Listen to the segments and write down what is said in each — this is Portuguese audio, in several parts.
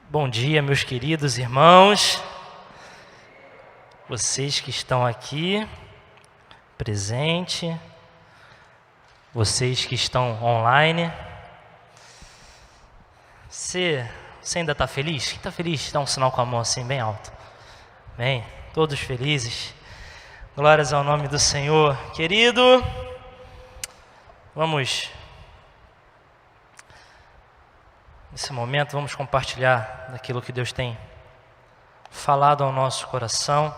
Bom dia, meus queridos irmãos, vocês que estão aqui, presente, vocês que estão online. Você ainda está feliz? Quem está feliz, dá um sinal com a mão assim, bem alto. Bem, todos felizes. Glórias ao nome do Senhor. Querido, nesse momento, vamos compartilhar daquilo que Deus tem falado ao nosso coração.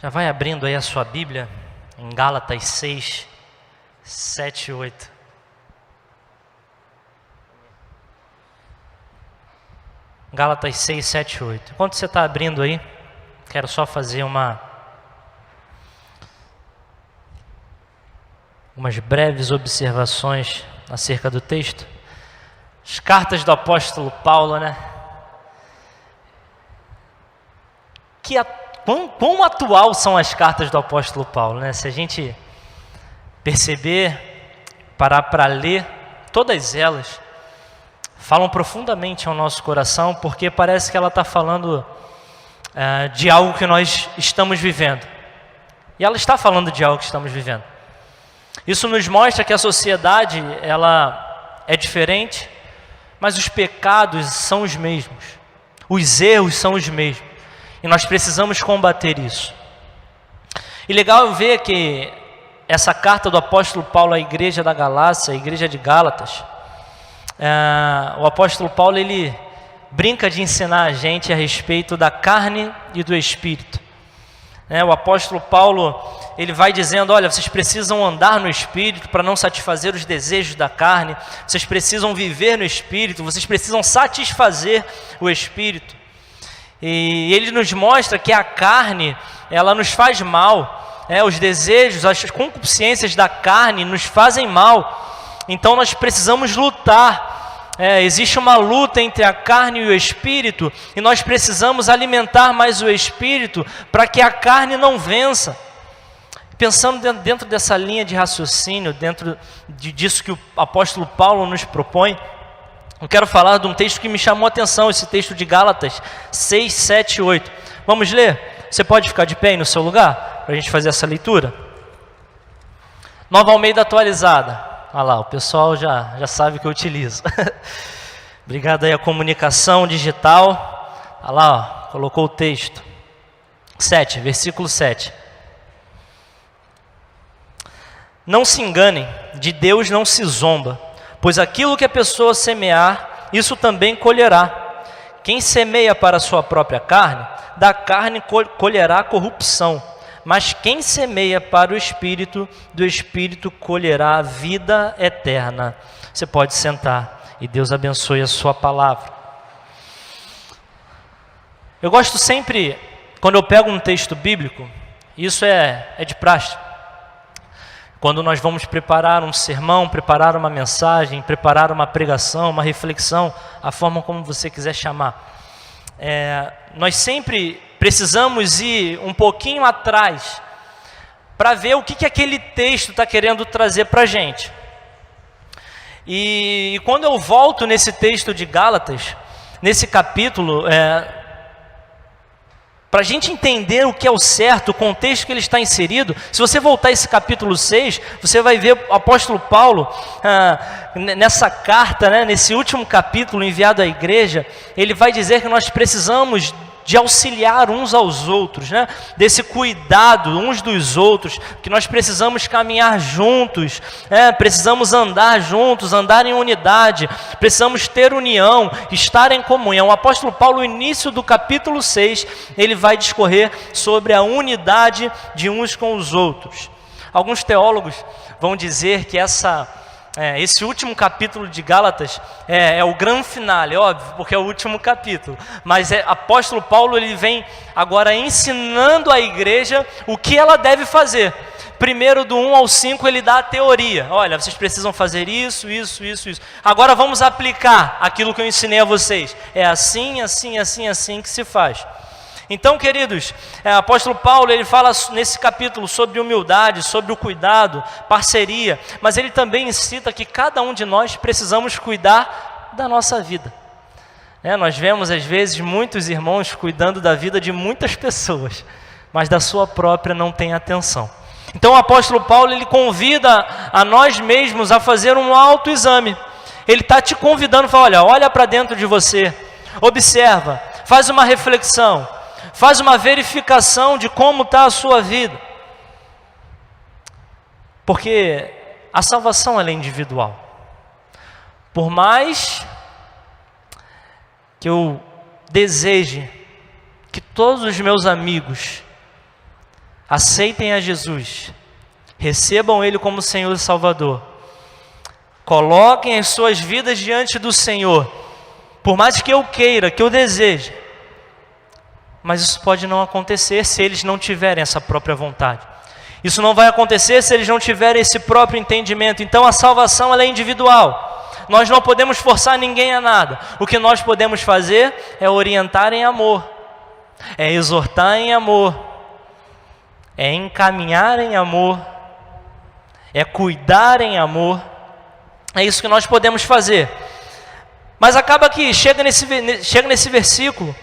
Já vai abrindo aí a sua Bíblia em Gálatas 6, 7 e 8. Gálatas 6, 7 e 8. Enquanto você está abrindo aí, quero só fazer umas breves observações acerca do texto. As cartas do apóstolo Paulo, né? Quão atual são as cartas do apóstolo Paulo, né? Se a gente perceber, parar para ler, todas elas falam profundamente ao nosso coração, porque parece que ela está falando de algo que nós estamos vivendo. E ela está falando de algo que estamos vivendo. Isso nos mostra que a sociedade, ela é diferente, mas os pecados são os mesmos, os erros são os mesmos, e nós precisamos combater isso. E legal ver que essa carta do apóstolo Paulo à igreja da Galácia, a igreja de Gálatas, o apóstolo Paulo, ele brinca de ensinar a gente a respeito da carne e do espírito. O apóstolo Paulo, ele vai dizendo, olha, vocês precisam andar no Espírito para não satisfazer os desejos da carne, vocês precisam viver no Espírito, vocês precisam satisfazer o Espírito. E ele nos mostra que a carne, ela nos faz mal, os desejos, as concupiscências da carne nos fazem mal, então nós precisamos lutar. Existe uma luta entre a carne e o Espírito, e nós precisamos alimentar mais o Espírito para que a carne não vença. Pensando dentro dessa linha de raciocínio, dentro disso que o apóstolo Paulo nos propõe, eu quero falar de um texto que me chamou a atenção, esse texto de Gálatas 6, 7 e 8. Vamos ler? Você pode ficar de pé aí no seu lugar, para a gente fazer essa leitura? Nova Almeida atualizada. Olha lá, o pessoal já sabe que eu utilizo. Obrigado aí à comunicação digital. Olha lá, ó, colocou o texto. 7, versículo 7. Não se enganem, de Deus não se zomba, pois aquilo que a pessoa semear, isso também colherá. Quem semeia para a sua própria carne, da carne colherá corrupção. Mas quem semeia para o Espírito, do Espírito colherá a vida eterna. Você pode sentar e Deus abençoe a sua palavra. Eu gosto sempre, quando eu pego um texto bíblico, isso é de praxe. Quando nós vamos preparar um sermão, preparar uma mensagem, preparar uma pregação, uma reflexão, a forma como você quiser chamar. Nós sempre precisamos ir um pouquinho atrás para ver o que aquele texto está querendo trazer para a gente. E quando eu volto nesse texto de Gálatas, nesse capítulo, para a gente entender o que é o certo, o contexto que ele está inserido, se você voltar a esse capítulo 6, você vai ver o apóstolo Paulo, nessa carta, nesse último capítulo enviado à igreja, ele vai dizer que nós precisamos de auxiliar uns aos outros, desse cuidado uns dos outros, que nós precisamos caminhar juntos, precisamos andar juntos, andar em unidade, precisamos ter união, estar em comunhão. O apóstolo Paulo, no início do capítulo 6, ele vai discorrer sobre a unidade de uns com os outros. Alguns teólogos vão dizer que esse último capítulo de Gálatas é o grande finale, óbvio, porque é o último capítulo. Mas apóstolo Paulo, ele vem agora ensinando a igreja o que ela deve fazer. Primeiro, do 1 ao 5, ele dá a teoria. Olha, vocês precisam fazer isso. Agora vamos aplicar aquilo que eu ensinei a vocês. É assim que se faz. Então, queridos, o apóstolo Paulo, ele fala nesse capítulo sobre humildade, sobre o cuidado, parceria, mas ele também incita que cada um de nós precisamos cuidar da nossa vida. Nós vemos às vezes muitos irmãos cuidando da vida de muitas pessoas, mas da sua própria não tem atenção. Então o apóstolo Paulo, ele convida a nós mesmos a fazer um autoexame. Ele está te convidando, fala, olha para dentro de você, observa, faz uma reflexão, faz uma verificação de como está a sua vida. Porque a salvação ela é individual. Por mais que eu deseje que todos os meus amigos aceitem a Jesus, recebam Ele como Senhor e Salvador, coloquem as suas vidas diante do Senhor, por mais que eu queira, que eu deseje, mas isso pode não acontecer se eles não tiverem essa própria vontade. Isso não vai acontecer se eles não tiverem esse próprio entendimento. Então a salvação ela é individual. Nós não podemos forçar ninguém a nada. O que nós podemos fazer é orientar em amor, é exortar em amor, é encaminhar em amor, é cuidar em amor. É isso que nós podemos fazer. Mas acaba que chega nesse versículo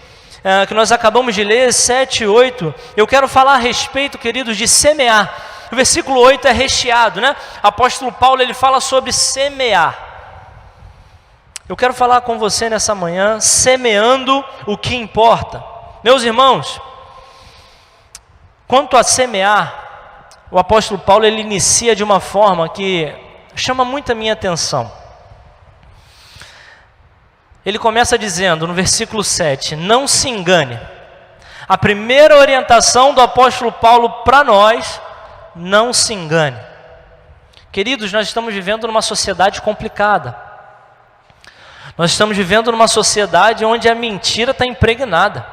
que nós acabamos de ler, 7, 8, eu quero falar a respeito, queridos, de semear. O versículo 8 é recheado, né? O apóstolo Paulo, ele fala sobre semear. Eu quero falar com você nessa manhã, semeando o que importa. Meus irmãos, quanto a semear, o apóstolo Paulo, ele inicia de uma forma que chama muito a minha atenção. Ele começa dizendo, no versículo 7, não se engane. A primeira orientação do apóstolo Paulo para nós, não se engane. Queridos, nós estamos vivendo numa sociedade complicada. Nós estamos vivendo numa sociedade onde a mentira está impregnada.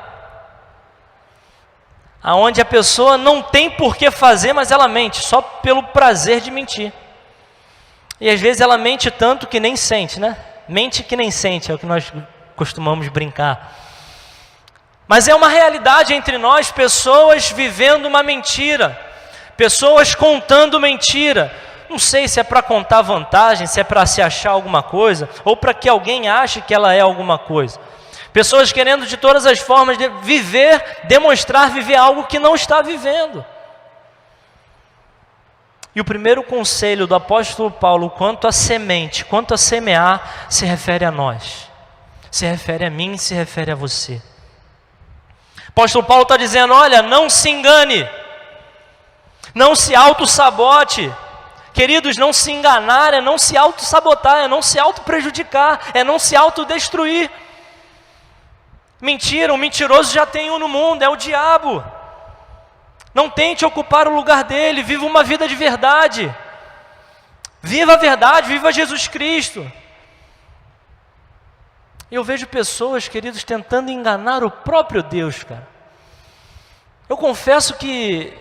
Onde a pessoa não tem por que fazer, mas ela mente, só pelo prazer de mentir. E às vezes ela mente tanto que nem sente, né? Mente que nem sente, é o que nós costumamos brincar. Mas é uma realidade entre nós, pessoas vivendo uma mentira, pessoas contando mentira. Não sei se é para contar vantagem, se é para se achar alguma coisa, ou para que alguém ache que ela é alguma coisa. Pessoas querendo de todas as formas de viver, demonstrar viver algo que não está vivendo. E o primeiro conselho do apóstolo Paulo quanto a semente, quanto a semear, se refere a nós, se refere a mim, se refere a você. O apóstolo Paulo está dizendo, olha, não se engane, não se auto-sabote. Queridos, não se enganar é não se auto-sabotar, é não se auto-prejudicar, é não se autodestruir. Mentira, um mentiroso já tem um no mundo, é o diabo. Não tente ocupar o lugar dele, viva uma vida de verdade. Viva a verdade, viva Jesus Cristo. Eu vejo pessoas, queridos, tentando enganar o próprio Deus, cara. Eu confesso que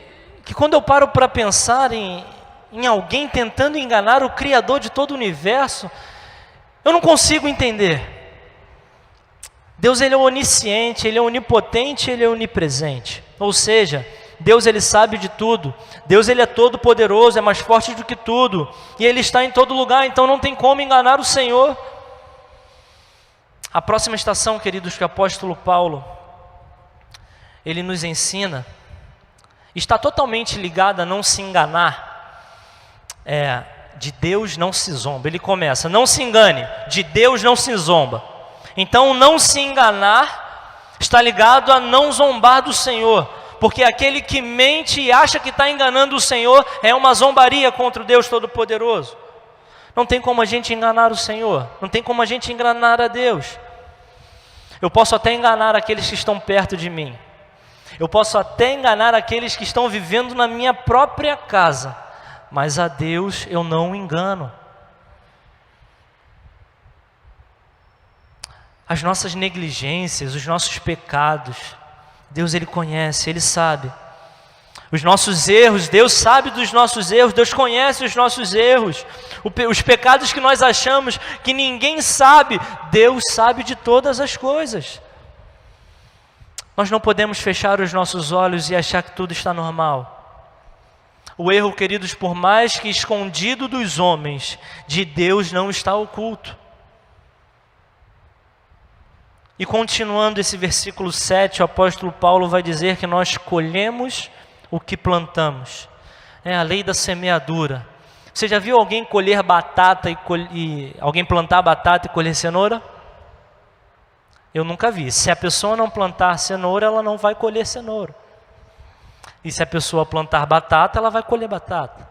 quando eu paro para pensar em alguém tentando enganar o Criador de todo o universo, eu não consigo entender. Deus, ele é onisciente, ele é onipotente, ele é onipresente. Ou seja, Deus, ele sabe de tudo. Deus, ele é todo poderoso, é mais forte do que tudo. E ele está em todo lugar, então não tem como enganar o Senhor. A próxima estação, queridos, que o apóstolo Paulo, ele nos ensina, está totalmente ligada a não se enganar. De Deus não se zomba. Ele começa, não se engane, de Deus não se zomba. Então não se enganar está ligado a não zombar do Senhor, porque aquele que mente e acha que está enganando o Senhor é uma zombaria contra o Deus Todo-Poderoso. Não tem como a gente enganar o Senhor, não tem como a gente enganar a Deus. Eu posso até enganar aqueles que estão perto de mim, eu posso até enganar aqueles que estão vivendo na minha própria casa, mas a Deus eu não engano. As nossas negligências, os nossos pecados, Deus, ele conhece, ele sabe. Os nossos erros, Deus sabe dos nossos erros, Deus conhece os nossos erros. Os pecados que nós achamos que ninguém sabe, Deus sabe de todas as coisas. Nós não podemos fechar os nossos olhos e achar que tudo está normal. O erro, queridos, por mais que escondido dos homens, de Deus não está oculto. E continuando esse versículo 7, o apóstolo Paulo vai dizer que nós colhemos o que plantamos. É a lei da semeadura. Você já viu alguém colher batata e alguém plantar batata e colher cenoura? Eu nunca vi. Se a pessoa não plantar cenoura, ela não vai colher cenoura. E se a pessoa plantar batata, ela vai colher batata.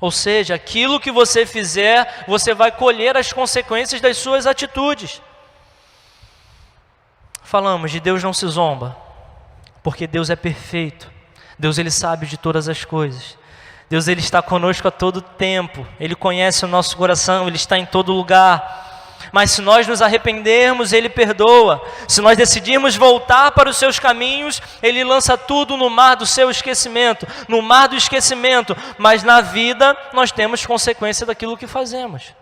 Ou seja, aquilo que você fizer, você vai colher as consequências das suas atitudes. Falamos de Deus não se zomba, porque Deus é perfeito. Deus, Ele sabe de todas as coisas. Deus, Ele está conosco a todo tempo. Ele conhece o nosso coração, Ele está em todo lugar. Mas se nós nos arrependermos, Ele perdoa. Se nós decidirmos voltar para os seus caminhos, Ele lança tudo no mar do seu esquecimento, no mar do esquecimento. Mas na vida, nós temos consequência daquilo que fazemos.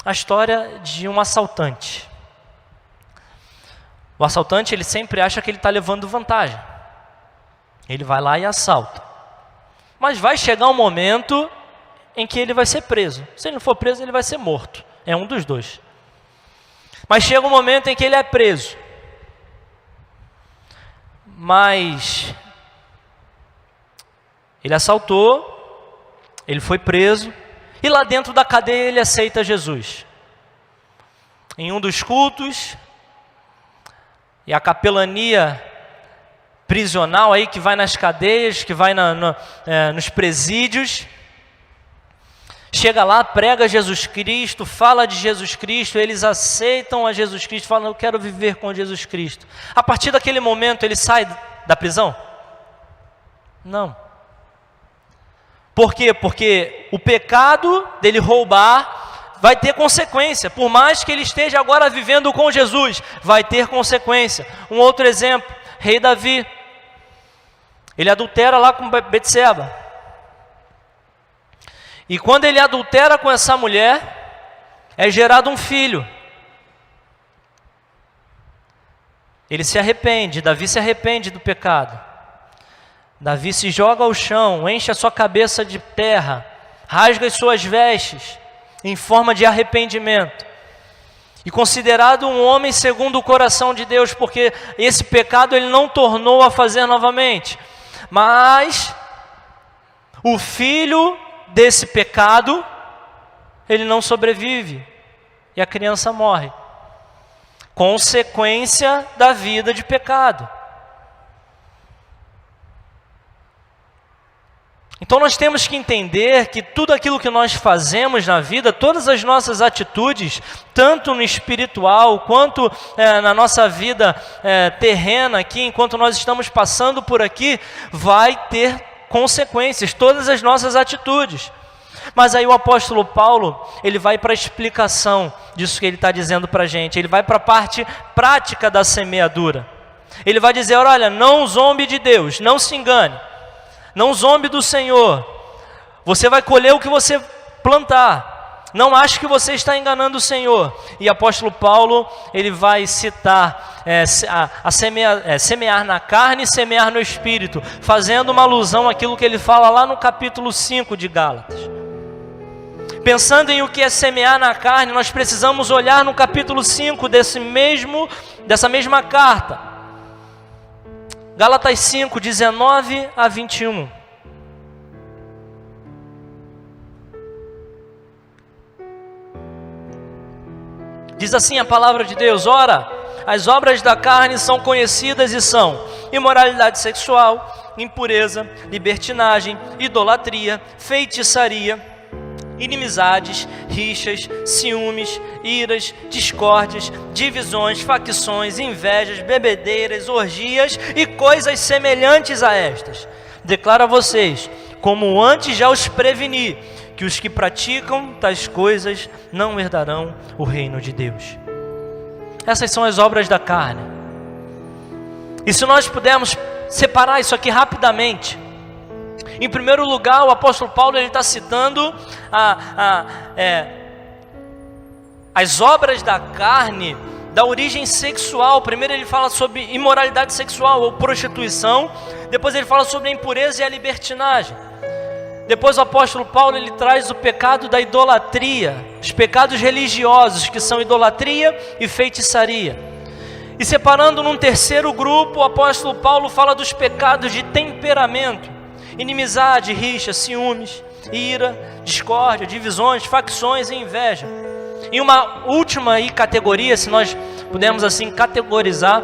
A história de um assaltante. O assaltante, ele sempre acha que ele está levando vantagem. Ele vai lá e assalta. Mas vai chegar um momento em que ele vai ser preso. Se ele não for preso, ele vai ser morto. É um dos dois. Mas chega um momento em que ele é preso. Mas ele assaltou, ele foi preso, e lá dentro da cadeia ele aceita Jesus. Em um dos cultos, e a capelania prisional aí que vai nas cadeias, que vai nos presídios, chega lá, prega Jesus Cristo, fala de Jesus Cristo, eles aceitam a Jesus Cristo, falam, eu quero viver com Jesus Cristo. A partir daquele momento ele sai da prisão? Não. Por quê? Porque o pecado dele roubar vai ter consequência, por mais que ele esteja agora vivendo com Jesus, vai ter consequência. Um outro exemplo, rei Davi, ele adultera lá com Betseba, e quando ele adultera com essa mulher, é gerado um filho. Ele se arrepende, Davi se arrepende do pecado. Davi se joga ao chão, enche a sua cabeça de terra, rasga as suas vestes, em forma de arrependimento. E considerado um homem segundo o coração de Deus, porque esse pecado ele não tornou a fazer novamente. Mas o filho desse pecado, ele não sobrevive. E a criança morre. Consequência da vida de pecado. Então nós temos que entender que tudo aquilo que nós fazemos na vida, todas as nossas atitudes, tanto no espiritual quanto na nossa vida terrena aqui, enquanto nós estamos passando por aqui, vai ter consequências, todas as nossas atitudes. Mas aí o apóstolo Paulo, ele vai para a explicação disso que ele está dizendo para a gente, ele vai para a parte prática da semeadura. Ele vai dizer, olha, não zombe de Deus, não se engane. Não zombe do Senhor. Você vai colher o que você plantar. Não ache que você está enganando o Senhor. E o apóstolo Paulo, ele vai citar semear na carne e semear no espírito, fazendo uma alusão àquilo que ele fala lá no capítulo 5 de Gálatas. Pensando em o que é semear na carne, nós precisamos olhar no capítulo 5 dessa mesma carta. Gálatas 5, 19 a 21. Diz assim a palavra de Deus, ora, as obras da carne são conhecidas e são imoralidade sexual, impureza, libertinagem, idolatria, feitiçaria, inimizades, rixas, ciúmes, iras, discórdias, divisões, facções, invejas, bebedeiras, orgias e coisas semelhantes a estas. Declaro a vocês, como antes já os preveni, que os que praticam tais coisas não herdarão o reino de Deus. Essas são as obras da carne. E se nós pudermos separar isso aqui rapidamente, em primeiro lugar, o apóstolo Paulo está citando as obras da carne, da origem sexual. Primeiro ele fala sobre imoralidade sexual ou prostituição, depois ele fala sobre a impureza e a libertinagem. Depois o apóstolo Paulo, ele traz o pecado da idolatria, os pecados religiosos, que são idolatria e feitiçaria. E separando num terceiro grupo, o apóstolo Paulo fala dos pecados de temperamento, inimizade, rixa, ciúmes, ira, discórdia, divisões, facções e inveja. Em uma última aí categoria, se nós pudermos assim categorizar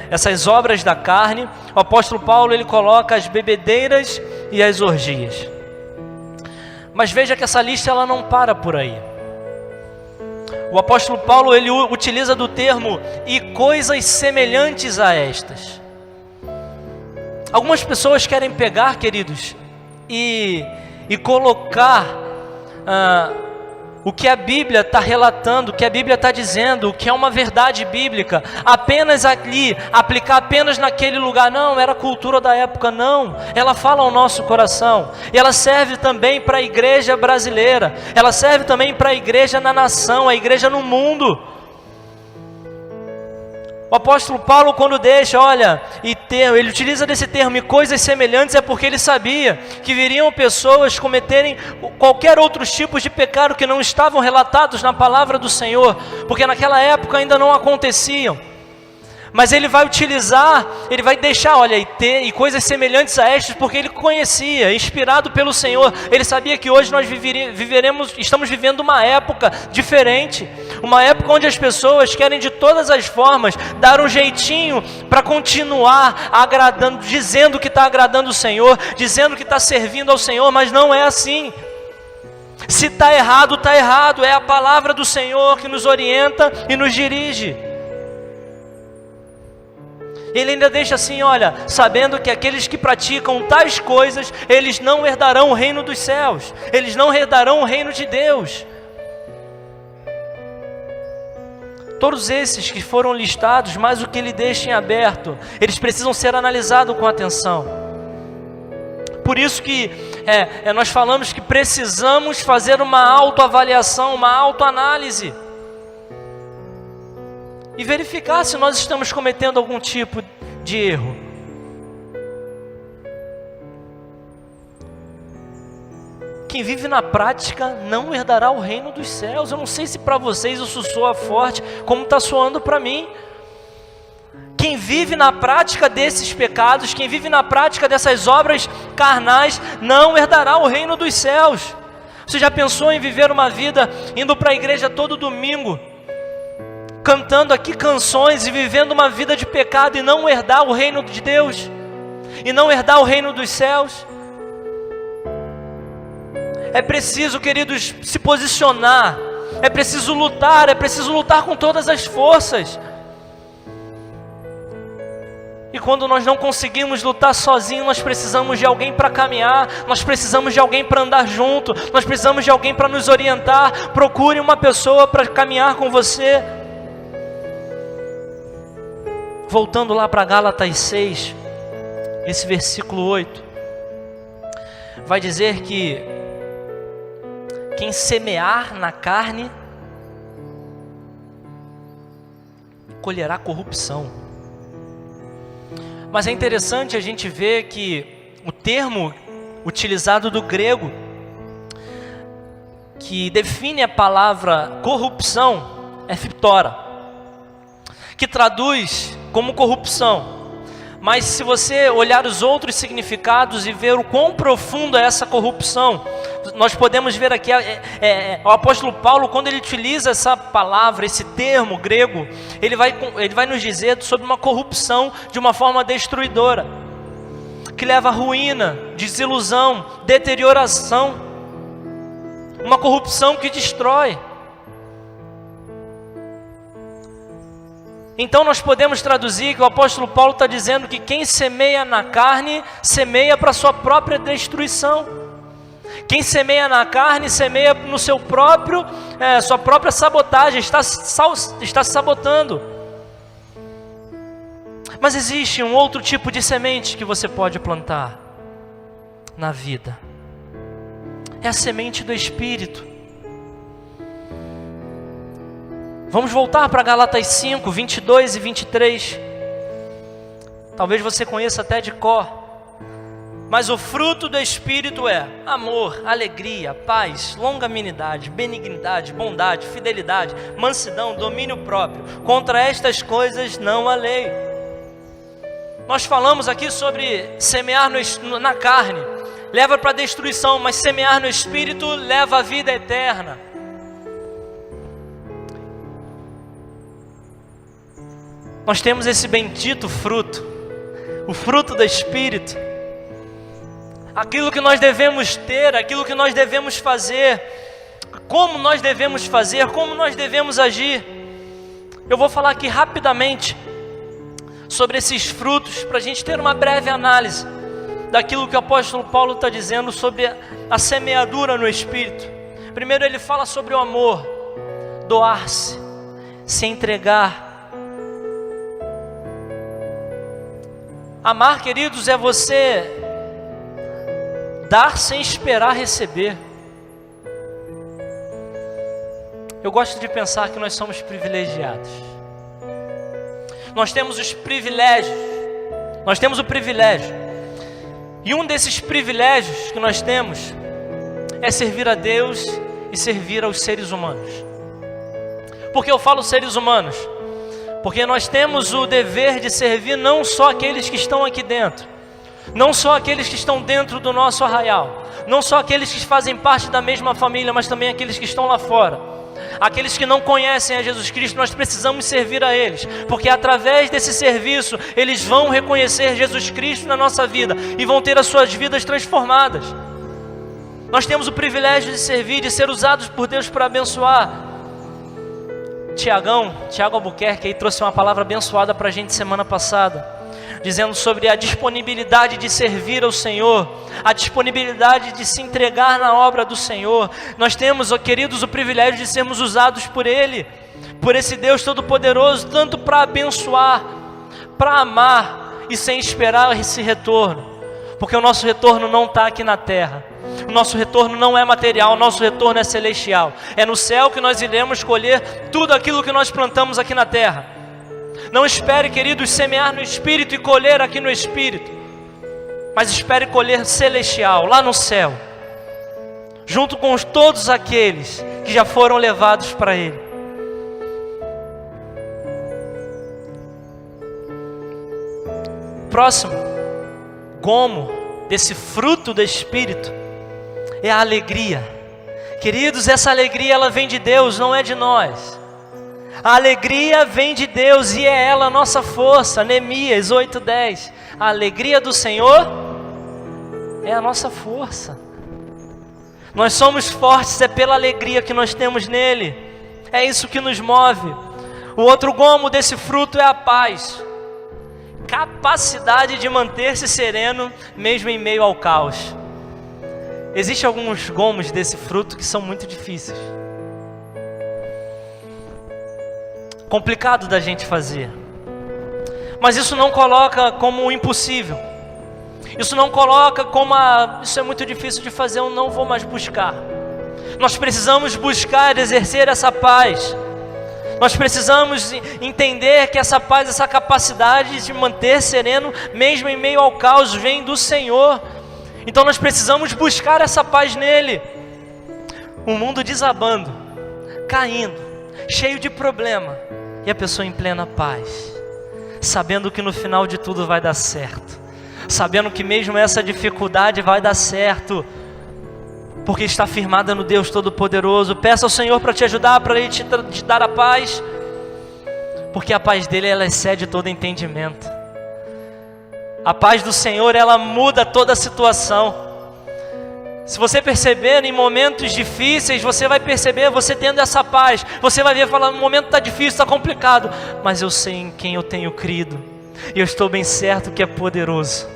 essas obras da carne, o apóstolo Paulo, ele coloca as bebedeiras e as orgias. Mas veja que essa lista ela não para por aí. O apóstolo Paulo, ele utiliza do termo e coisas semelhantes a estas. Algumas pessoas querem pegar, queridos, e colocar o que a Bíblia está relatando, o que a Bíblia está dizendo, o que é uma verdade bíblica, apenas ali, aplicar apenas naquele lugar. Não, era a cultura da época, não. Ela fala ao nosso coração. E ela serve também para a igreja brasileira. Ela serve também para a igreja na nação, a igreja no mundo. O apóstolo Paulo, quando deixa, ele utiliza desse termo e coisas semelhantes, é porque ele sabia que viriam pessoas cometerem qualquer outros tipos de pecado que não estavam relatados na palavra do Senhor, porque naquela época ainda não aconteciam. Mas ele vai utilizar, ele vai deixar, e coisas semelhantes a estas, porque ele conhecia, inspirado pelo Senhor. Ele sabia que hoje nós estamos vivendo uma época diferente, uma época onde as pessoas querem de todas as formas dar um jeitinho para continuar agradando, dizendo que está agradando o Senhor, dizendo que está servindo ao Senhor, mas não é assim. Se está errado, está errado. É a palavra do Senhor que nos orienta e nos dirige. Ele ainda deixa assim, sabendo que aqueles que praticam tais coisas, eles não herdarão o reino dos céus, eles não herdarão o reino de Deus. Todos esses que foram listados, mas o que ele deixa em aberto, eles precisam ser analisados com atenção. Por isso que nós falamos que precisamos fazer uma autoavaliação, uma autoanálise. E verificar se nós estamos cometendo algum tipo de erro. Quem vive na prática não herdará o reino dos céus. Eu não sei se para vocês isso soa forte, como está soando para mim. Quem vive na prática desses pecados, quem vive na prática dessas obras carnais, não herdará o reino dos céus. Você já pensou em viver uma vida indo para a igreja todo domingo, cantando aqui canções e vivendo uma vida de pecado e não herdar o reino de Deus, e não herdar o reino dos céus? É preciso, queridos, se posicionar, é preciso lutar com todas as forças. E quando nós não conseguimos lutar sozinhos, nós precisamos de alguém para caminhar, nós precisamos de alguém para andar junto, nós precisamos de alguém para nos orientar. Procure uma pessoa para caminhar com você. Voltando lá para Gálatas 6, esse versículo 8, vai dizer que quem semear na carne, colherá corrupção. Mas é interessante a gente ver que o termo utilizado do grego, que define a palavra corrupção, é phiptora, que traduz como corrupção. Mas se você olhar os outros significados e ver o quão profundo é essa corrupção, nós podemos ver aqui o apóstolo Paulo, quando ele utiliza essa palavra, esse termo grego, ele vai nos dizer sobre uma corrupção de uma forma destruidora, que leva à ruína, desilusão, deterioração, uma corrupção que destrói. Então nós podemos traduzir que o apóstolo Paulo está dizendo que quem semeia na carne, semeia para a sua própria destruição. Quem semeia na carne, semeia no seu próprio, sua própria sabotagem, está se sabotando. Mas existe um outro tipo de semente que você pode plantar na vida. É a semente do Espírito. Vamos voltar para Gálatas 5, 22 e 23. Talvez você conheça até de cor. Mas o fruto do Espírito é amor, alegria, paz, longanimidade, benignidade, bondade, fidelidade, mansidão, domínio próprio. Contra estas coisas não há lei. Nós falamos aqui sobre semear na carne, leva para a destruição, mas semear no Espírito leva à vida eterna. Nós temos esse bendito fruto, o fruto do Espírito. Aquilo que nós devemos ter, aquilo que nós devemos fazer, como nós devemos fazer, como nós devemos agir. Eu vou falar aqui rapidamente sobre esses frutos, para a gente ter uma breve análise daquilo que o apóstolo Paulo está dizendo sobre a semeadura no Espírito. Primeiro ele fala sobre o amor, doar-se, se entregar. Amar, queridos, é você dar sem esperar receber. Eu gosto de pensar que nós somos privilegiados. Nós temos os privilégios. Nós temos o privilégio. E um desses privilégios que nós temos é servir a Deus e servir aos seres humanos. Por que eu falo seres humanos? Porque nós temos o dever de servir não só aqueles que estão aqui dentro, não só aqueles que estão dentro do nosso arraial, não só aqueles que fazem parte da mesma família, mas também aqueles que estão lá fora. Aqueles que não conhecem a Jesus Cristo, nós precisamos servir a eles, porque através desse serviço, eles vão reconhecer Jesus Cristo na nossa vida e vão ter as suas vidas transformadas. Nós temos o privilégio de servir, de ser usados por Deus para abençoar. Tiago Albuquerque aí trouxe uma palavra abençoada para a gente semana passada, dizendo sobre a disponibilidade de servir ao Senhor, a disponibilidade de se entregar na obra do Senhor. Nós temos, ó queridos, o privilégio de sermos usados por Ele, por esse Deus Todo-Poderoso, tanto para abençoar, para amar e sem esperar esse retorno, porque o nosso retorno não está aqui na terra. O nosso retorno não é material, o nosso retorno é celestial. É no céu que nós iremos colher tudo aquilo que nós plantamos aqui na terra. Não espere, queridos, semear no Espírito e colher aqui no Espírito, mas espere colher celestial, lá no céu, junto com todos aqueles que já foram levados para Ele. Próximo gomo desse fruto do Espírito é a alegria. Queridos, essa alegria ela vem de Deus, não é de nós. A alegria vem de Deus e é ela a nossa força. Neemias 8:10. A alegria do Senhor é a nossa força. Nós somos fortes, é pela alegria que nós temos nele. É isso que nos move. O outro gomo desse fruto é a paz. Capacidade de manter-se sereno mesmo em meio ao caos. Existem alguns gomos desse fruto que são muito difíceis, complicado da gente fazer, mas isso não coloca como impossível. Isso não coloca como isso é muito difícil de fazer, eu não vou mais buscar. Nós precisamos buscar exercer essa paz. Nós precisamos entender que essa paz, essa capacidade de manter sereno, mesmo em meio ao caos, vem do Senhor. Então nós precisamos buscar essa paz nele. O mundo desabando, caindo, cheio de problema, e a pessoa em plena paz, sabendo que no final de tudo vai dar certo, sabendo que mesmo essa dificuldade vai dar certo, porque está firmada no Deus Todo-Poderoso. Peça ao Senhor para te ajudar, para Ele te dar a paz, porque a paz dele ela excede todo entendimento. A paz do Senhor ela muda toda a situação. Se você perceber em momentos difíceis, você vai perceber, você tendo essa paz, você vai ver, falar, o momento está difícil, está complicado, mas eu sei em quem eu tenho crido, e eu estou bem certo que é poderoso.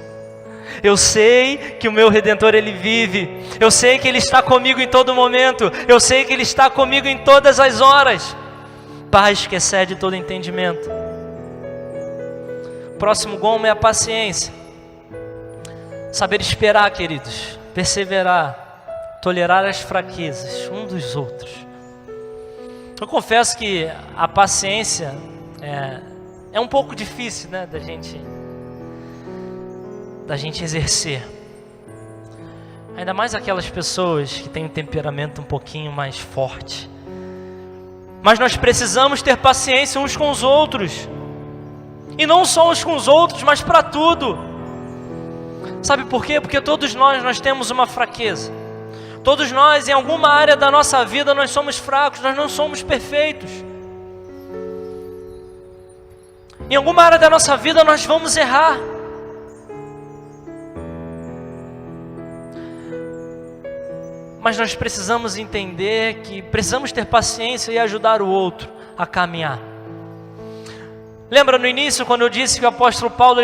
Eu sei que o meu Redentor Ele vive, eu sei que Ele está comigo em todo momento, eu sei que Ele está comigo em todas as horas. Paz que excede todo entendimento. Próximo gomo é a paciência. Saber esperar, queridos, perseverar, tolerar as fraquezas um dos outros. Eu confesso que a paciência é um pouco difícil, né, da gente exercer. Ainda mais aquelas pessoas que têm um temperamento um pouquinho mais forte. Mas nós precisamos ter paciência uns com os outros. E não só uns com os outros, mas para tudo. Sabe por quê? Porque todos nós temos uma fraqueza. Todos nós, em alguma área da nossa vida, nós somos fracos, nós não somos perfeitos. Em alguma área da nossa vida nós vamos errar. Mas nós precisamos entender que precisamos ter paciência e ajudar o outro a caminhar. Lembra no início, quando eu disse que o apóstolo Paulo,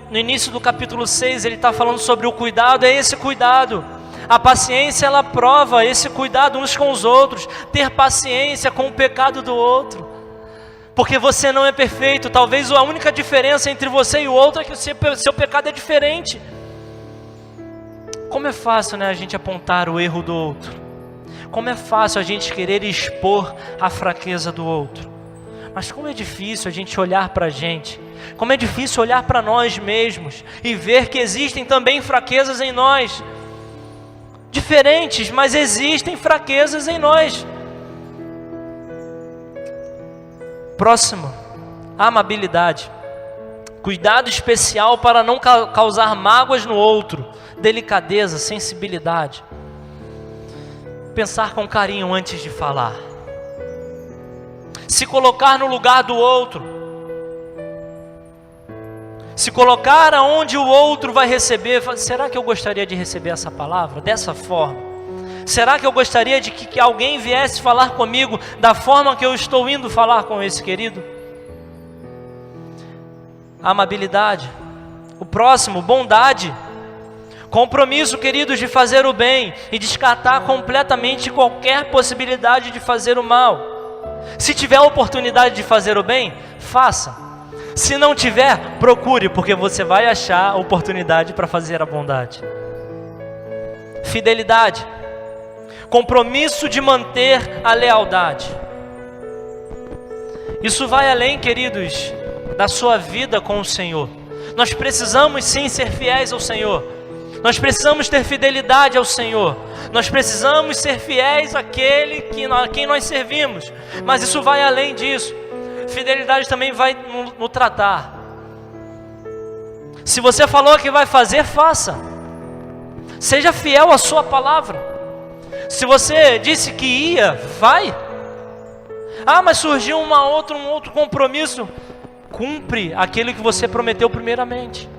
no início do capítulo 6, ele está falando sobre o cuidado? É esse cuidado. A paciência, ela prova esse cuidado uns com os outros. Ter paciência com o pecado do outro. Porque você não é perfeito. Talvez a única diferença entre você e o outro é que o seu pecado é diferente. Como é fácil, né, a gente apontar o erro do outro. Como é fácil a gente querer expor a fraqueza do outro. Mas como é difícil a gente olhar para a gente. Como é difícil olhar para nós mesmos e ver que existem também fraquezas em nós. Diferentes, mas existem fraquezas em nós. Próximo, amabilidade. Cuidado especial para não causar mágoas no outro. Delicadeza, sensibilidade. Pensar com carinho antes de falar. Se colocar no lugar do outro. Se colocar aonde o outro vai receber. Será que eu gostaria de receber essa palavra dessa forma? Será que eu gostaria de que alguém viesse falar comigo da forma que eu estou indo falar com esse querido? Amabilidade. O próximo, bondade. Compromisso, queridos, de fazer o bem e descartar completamente qualquer possibilidade de fazer o mal. Se tiver a oportunidade de fazer o bem, faça. Se não tiver, procure, porque você vai achar a oportunidade para fazer a bondade. Fidelidade. Compromisso de manter a lealdade. Isso vai além, queridos, da sua vida com o Senhor. Nós precisamos sim ser fiéis ao Senhor. Nós precisamos ter fidelidade ao Senhor. Nós precisamos ser fiéis àquele a quem nós servimos. Mas isso vai além disso. Fidelidade também vai no tratar. Se você falou que vai fazer, faça. Seja fiel à sua palavra. Se você disse que ia, vai. Ah, mas surgiu um outro compromisso. Cumpre aquilo que você prometeu primeiramente.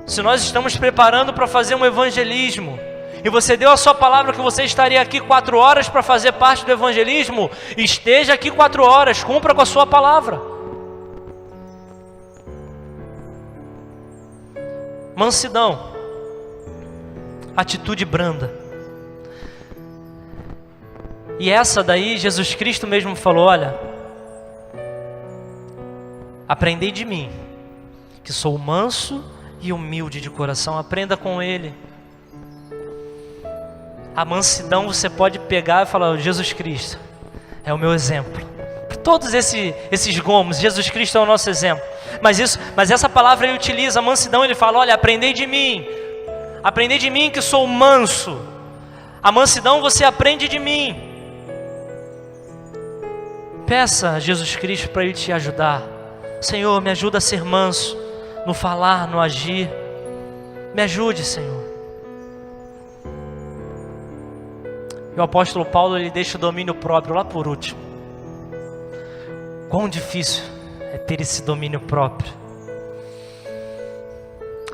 Se nós estamos preparando para fazer um evangelismo, e você deu a sua palavra que você estaria aqui 4 horas para fazer parte do evangelismo, esteja aqui 4 horas, cumpra com a sua palavra. Mansidão, atitude branda. E essa daí, Jesus Cristo mesmo falou, olha, aprendei de mim, que sou manso e humilde de coração, aprenda com Ele. A mansidão você pode pegar e falar, Jesus Cristo é o meu exemplo. Todos esses gomos, Jesus Cristo é o nosso exemplo. Mas essa palavra ele utiliza, a mansidão, ele fala, olha, aprendei de mim que sou manso. A mansidão você aprende de mim. Peça a Jesus Cristo para Ele te ajudar. Senhor, me ajuda a ser manso, no falar, no agir. Me ajude, Senhor. E o apóstolo Paulo, ele deixa o domínio próprio lá por último. Quão difícil é ter esse domínio próprio.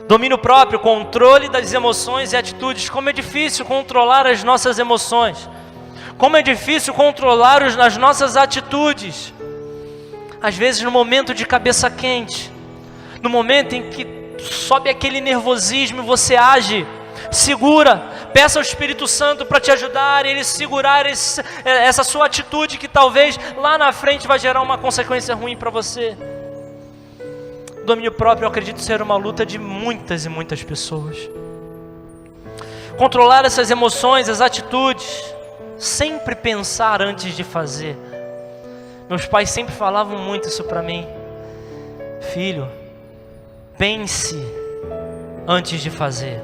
Domínio próprio, controle das emoções e atitudes. Como é difícil controlar as nossas emoções. Como é difícil controlar as nossas atitudes. Às vezes no momento de cabeça quente, no momento em que sobe aquele nervosismo e você age, segura, peça ao Espírito Santo para te ajudar, ele segurar essa sua atitude que talvez lá na frente vai gerar uma consequência ruim para você. Domínio próprio, eu acredito ser uma luta de muitas e muitas pessoas. Controlar essas emoções, as atitudes, sempre pensar antes de fazer. Meus pais sempre falavam muito isso para mim. Filho, pense antes de fazer.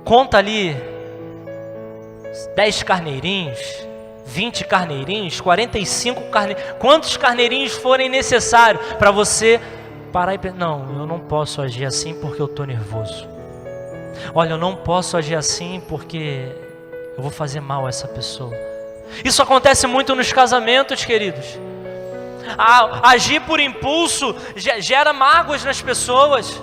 Conta ali 10 carneirinhos, 20 carneirinhos, 45 carneirinhos, quantos carneirinhos forem necessários para você parar e pensar, não, eu não posso agir assim porque eu estou nervoso. Olha, eu não posso agir assim porque eu vou fazer mal a essa pessoa. Isso acontece muito nos casamentos, queridos. Agir por impulso gera mágoas nas pessoas.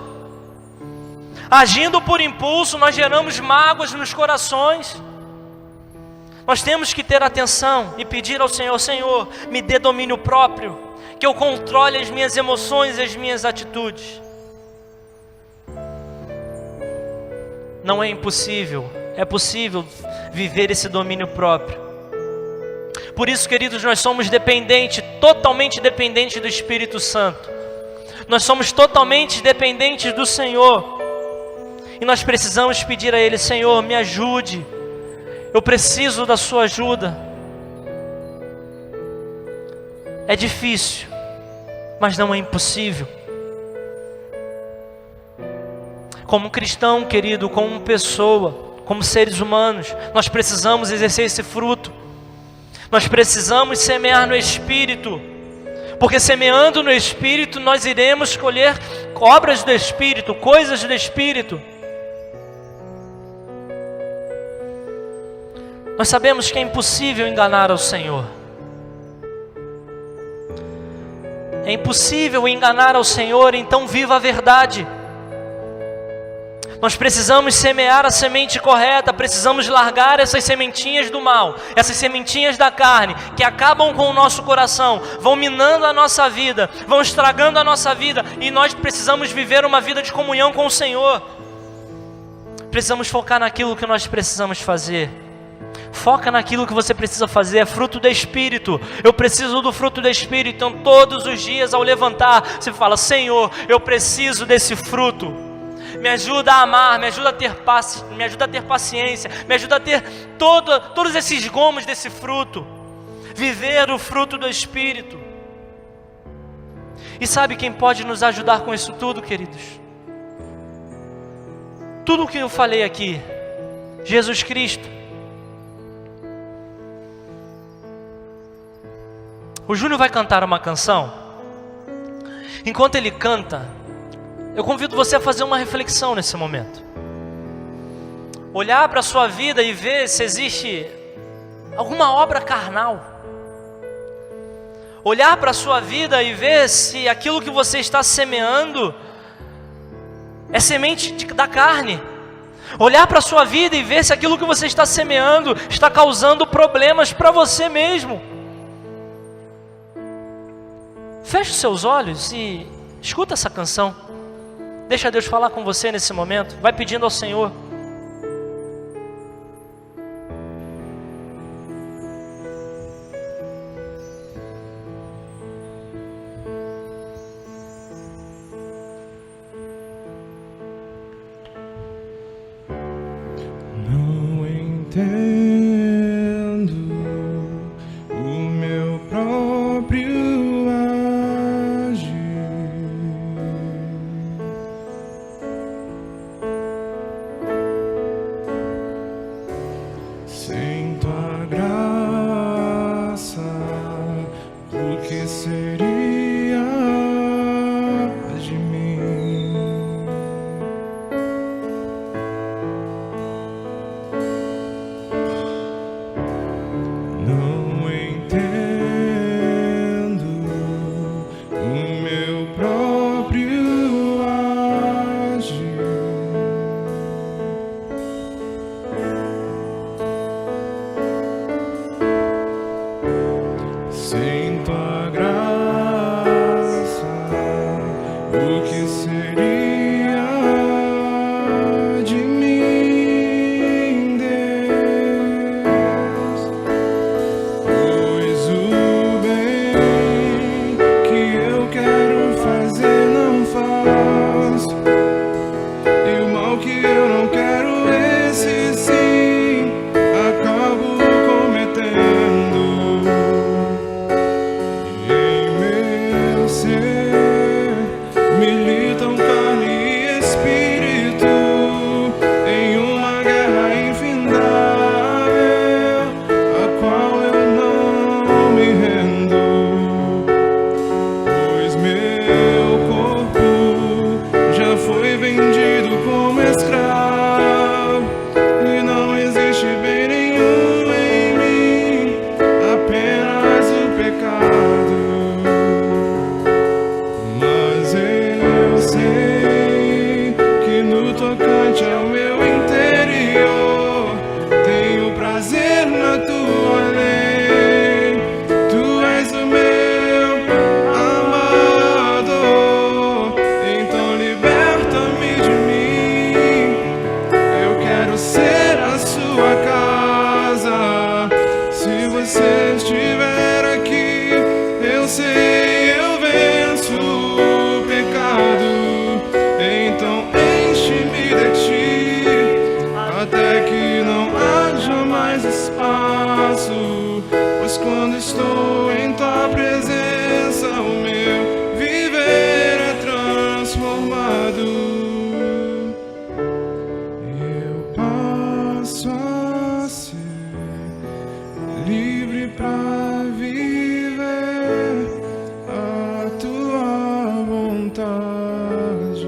Agindo por impulso, nós geramos mágoas nos corações. Nós temos que ter atenção e pedir ao Senhor: Senhor, me dê domínio próprio, que eu controle as minhas emoções e as minhas atitudes. Não é impossível, é possível viver esse domínio próprio. Por isso, queridos, nós somos dependentes, totalmente dependentes do Espírito Santo. Nós somos totalmente dependentes do Senhor. E nós precisamos pedir a Ele: Senhor, me ajude. Eu preciso da sua ajuda. É difícil, mas não é impossível. Como cristão, querido, como pessoa, como seres humanos, nós precisamos exercer esse fruto. Nós precisamos semear no Espírito, porque semeando no Espírito nós iremos colher obras do Espírito, coisas do Espírito. Nós sabemos que é impossível enganar ao Senhor. É impossível enganar ao Senhor, então viva a verdade. Nós precisamos semear a semente correta, precisamos largar essas sementinhas do mal, essas sementinhas da carne, que acabam com o nosso coração, vão minando a nossa vida, vão estragando a nossa vida, e nós precisamos viver uma vida de comunhão com o Senhor. Precisamos focar naquilo que nós precisamos fazer. Foca naquilo que você precisa fazer, é fruto do Espírito. Eu preciso do fruto do Espírito. Então todos os dias ao levantar, você fala: Senhor, eu preciso desse fruto. Me ajuda a amar, me ajuda a ter paz, me ajuda a ter paciência, me ajuda a ter todos esses gomos desse fruto. Viver o fruto do Espírito. E sabe quem pode nos ajudar com isso tudo, queridos? Tudo o que eu falei aqui, Jesus Cristo. O Júnior vai cantar uma canção. Enquanto ele canta, eu convido você a fazer uma reflexão nesse momento. Olhar para a sua vida e ver se existe alguma obra carnal. Olhar para a sua vida e ver se aquilo que você está semeando é semente da carne. Olhar para a sua vida e ver se aquilo que você está semeando está causando problemas para você mesmo. Feche os seus olhos e escuta essa canção. Deixa Deus falar com você nesse momento. Vai pedindo ao Senhor. Não entendo o meu próprio agir. Sem tua graça, o que seria de mim? você estiver aqui, eu sei, eu venço o pecado. Então enche-me de ti, até que não haja mais espaço. Pois quando estou em tua presença, o meu viver é transformado. Eu passo a ser livre pra viver a tua vontade.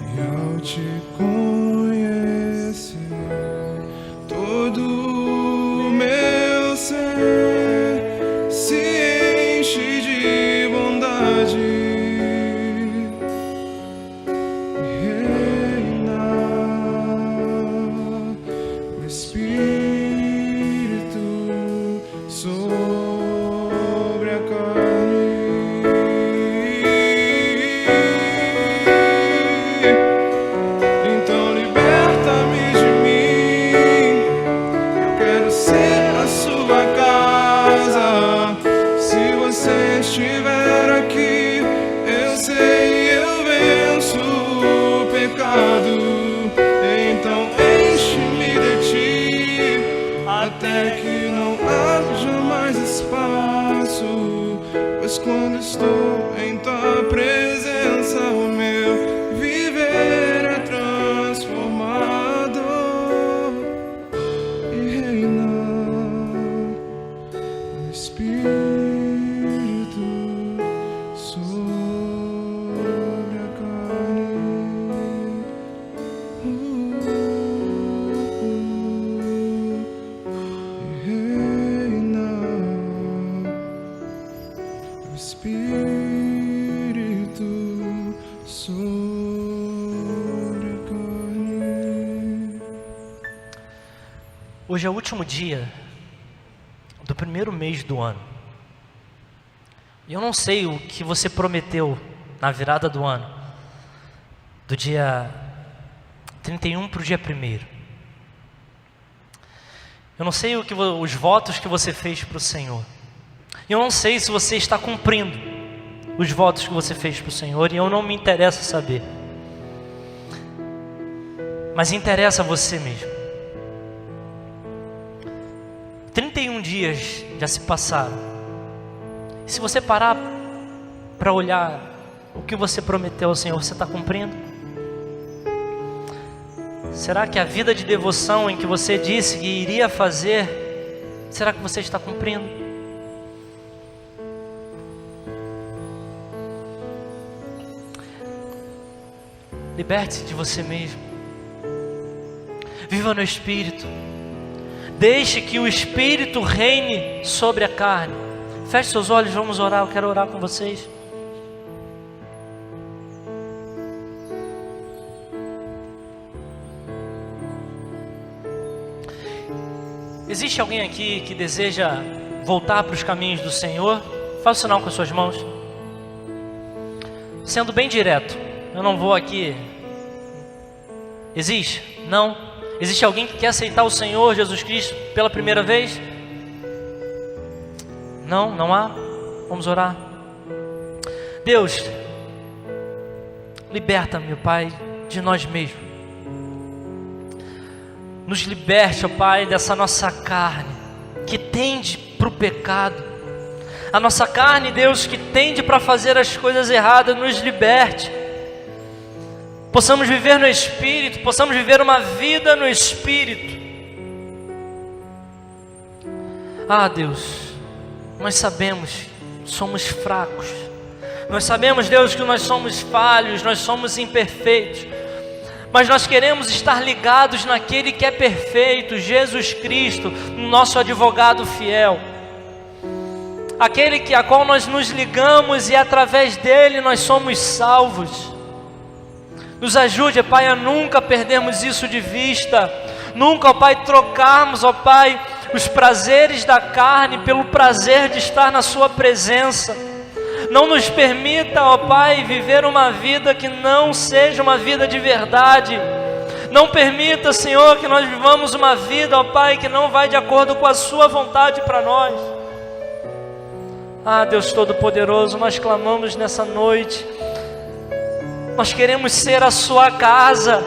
E ao te conhecer, todo o meu ser se enche de bondade. Sobre a carne, então liberta-me de mim. Eu quero ser a sua casa. Se você estiver aqui, eu sei, eu venço o pecado. Então enche-me de ti, até que não haja mais espaço. Pois quando estou em tua presença, o meu viver é transformado e reina o Espírito sobre a carne. Espírito sobre a carne. Hoje é o último dia do primeiro mês do ano. E eu não sei o que você prometeu na virada do ano, do dia 31 para o dia 1º. Eu não sei os votos que você fez para o Senhor. Eu não sei se você está cumprindo os votos que você fez para o Senhor, e eu não me interessa saber. Mas interessa a você mesmo. 31 dias já se passaram. E se você parar para olhar o que você prometeu ao Senhor, você está cumprindo? Será que a vida de devoção em que você disse que iria fazer, será que você está cumprindo? Liberte-se de você mesmo. Viva no Espírito. Deixe que o Espírito reine sobre a carne. Feche seus olhos, vamos orar. Eu quero orar com vocês. Existe alguém aqui que deseja voltar para os caminhos do Senhor? Faça o sinal com as suas mãos. Sendo bem direto, eu não vou aqui. Existe? Não. Existe alguém que quer aceitar o Senhor Jesus Cristo pela primeira vez? Não, não há? Vamos orar. Deus, liberta-me, Pai, de nós mesmos. Nos liberte, ó Pai, dessa nossa carne que tende para o pecado. A nossa carne, Deus, que tende para fazer as coisas erradas, nos liberte. Possamos viver no Espírito, possamos viver uma vida no Espírito. Ah, Deus, nós sabemos, somos fracos. Nós sabemos, Deus, que nós somos falhos, nós somos imperfeitos. Mas nós queremos estar ligados naquele que é perfeito, Jesus Cristo, nosso advogado fiel. Aquele a qual nós nos ligamos e através dele nós somos salvos. Nos ajude, Pai, a nunca perdermos isso de vista. Nunca, ó Pai, trocarmos, ó Pai, os prazeres da carne pelo prazer de estar na sua presença. Não nos permita, ó Pai, viver uma vida que não seja uma vida de verdade. Não permita, Senhor, que nós vivamos uma vida, ó Pai, que não vai de acordo com a Sua vontade para nós. Ah, Deus Todo-Poderoso, nós clamamos nessa noite. Nós queremos ser a Sua casa.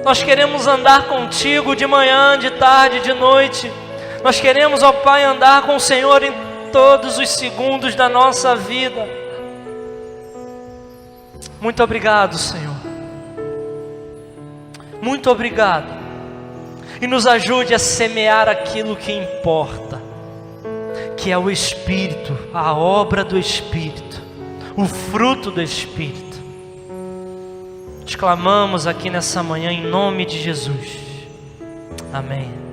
Nós queremos andar contigo de manhã, de tarde, de noite. Nós queremos, ó Pai, andar com o Senhor em todos os segundos da nossa vida. Muito obrigado, Senhor. Muito obrigado. E nos ajude a semear aquilo que importa, que é o Espírito, a obra do Espírito, o fruto do Espírito. Te clamamos aqui nessa manhã em nome de Jesus. Amém.